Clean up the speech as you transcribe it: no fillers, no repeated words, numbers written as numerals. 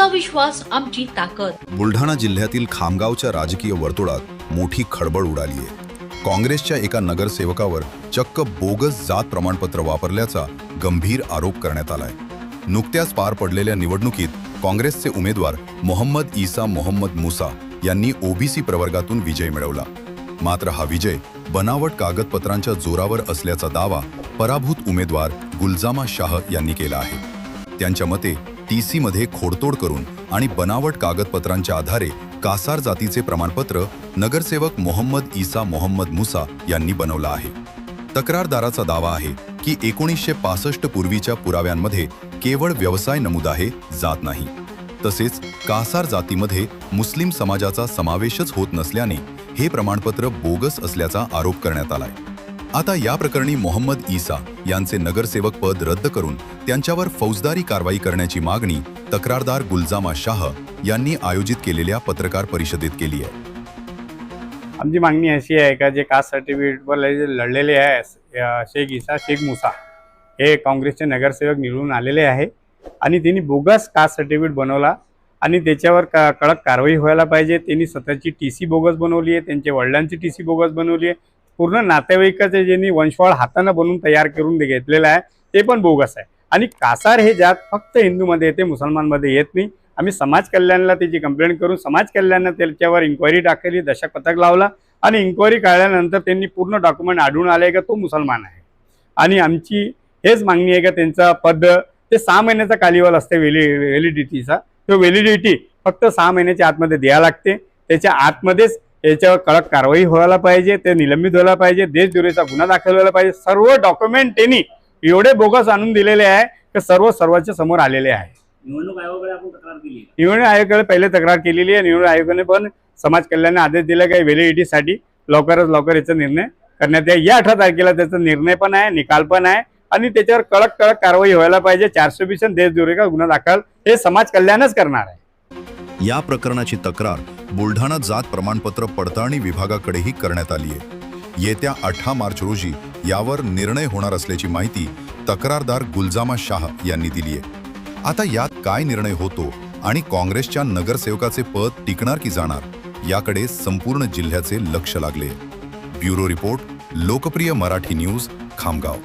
आमचा विश्वास आमची ताकद। बुलढाणा जिल्ह्यातील खामगावच्या राजकीय वर्तुळात मोठी खळबळ उडाली आहे। काँग्रेसच्या एका नगरसेवकावर चक्क बोगस जात प्रमाणपत्र वापरल्याचा गंभीर आरोप करण्यात आलाय। नुकत्याच पार पडलेल्या निवडणुकीत काँग्रेसचे उमेदवार मोहम्मद ईसा मोहम्मद मुसा यांनी ओबीसी प्रवर्गातून विजय मिळवला। मात्र हा विजय बनावट कागदपत्रांच्या जोरावर असल्याचा दावा पराभूत उमेदवार गुलजामा शाह यांनी केला आहे। त्यांच्या मते टीसी मध्ये खोडतोड करून आणि बनावट कागदपत्रांच्या आधारे कासार जातीचे प्रमाणपत्र नगरसेवक मोहम्मद ईसा मोहम्मद मुसा यांनी बनवलं आहे। तक्रारदाराचा दावा आहे की 1965 पूर्वीच्या पुराव्यांमध्ये केवळ व्यवसाय नमूद आहे, जात नाही। तसेच कासार जातीमध्ये मुस्लिम समाजाचा समावेशच होत नसल्याने हे प्रमाणपत्र बोगस असल्याचा आरोप करण्यात आलाय। आता या प्रकरणी मोहम्मद ईसा यांचे नगरसेवक पद रद्द करून त्यांच्यावर फौजदारी कारवाई करण्याची मागणी तक्रारदार गुलजामा शाह यांनी आयोजित केलेल्या पत्रकार परिषदेत केली आहे। आमची मागणी अशी आहे का जे कास्ट सर्टिफिकेटवर लढलेले आहे शेख ईसा शेख मुसा हे काँग्रेसचे नगरसेवक निवडून आलेले आहे आणि त्यांनी बोगस कास्ट सर्टिफिकेट बनवला आणि त्याच्यावर कडक कारवाई व्हायला पाहिजे। त्यांनी स्वतःची टीसी बोगस बनवली आहे, त्यांच्या वडिलांची टीसी बोगस बनवली आहे, पूर्ण नातेवाईकाचे ज्यांनी वंशवाळ हातानं बनवून तयार करून घेतलेलं आहे ते पण बोगस आहे। आणि कासार हे जात फक्त हिंदूमध्ये येते, मुसलमानमध्ये येत नाही। आम्ही समाज कल्याणला त्याची कंप्लेंट करून समाज कल्याणनं त्याच्यावर इन्क्वायरी टाकली, दशक पथक लावला आणि इन्क्वायरी काढल्यानंतर त्यांनी पूर्ण डॉक्युमेंट आढळून आले का तो मुसलमान आहे। आणि आमची हेच मागणी आहे का त्यांचा पद ते 6 महिन्याचा कालावधी असते व्हॅलिडिटीचा, तो व्हॅलिडिटी फक्त 6 महिन्याच्या आतमध्ये द्यायला लागते। त्याच्या आतमध्येच याच्यावर कडक कारवाई व्हायला पाहिजे, ते निलंबित व्हायला पाहिजे, देशद्रोहीचा गुन्हा दाखल व्हायला पाहिजे। सर्व डॉक्युमेंट त्यांनी एवढे बोगस आणून दिलेले आहे की सर्वांच्या समोर आलेले आहे। निवडणूक आयोगाकडे आपण तक्रार केली आहे। निवडणूक आयोगाकडे पहिले तक्रार केलेली आहे। निवडणूक आयोगाने पण समाज कल्याण आदेश दिला की व्हॅलिडिटीसाठी लवकरात लवकर याचा निर्णय करण्यात यावा। या 18 तारखेला त्याचा निर्णय पण आहे, निकाल पण आहे आणि त्याच्यावर कडक कारवाई व्हायला पाहिजे। 420 देशद्रोहीचा गुन्हा दाखल हे समाज कल्याणच करणार आहे। या प्रकरणाची तक्रार बुलढाणा जात प्रमाणपत्र पडताळणी विभागाकडेही करण्यात आली आहे। येत्या 18 मार्च रोजी यावर निर्णय होणार असल्याची माहिती तक्रारदार गुलजामा शाह यांनी दिली आहे। आता यात काय निर्णय होतो आणि काँग्रेसच्या नगरसेवकाचे पद टिकणार की जाणार याकडे संपूर्ण जिल्ह्याचे लक्ष लागले। ब्युरो रिपोर्ट, लोकप्रिय मराठी न्यूज, खामगाव।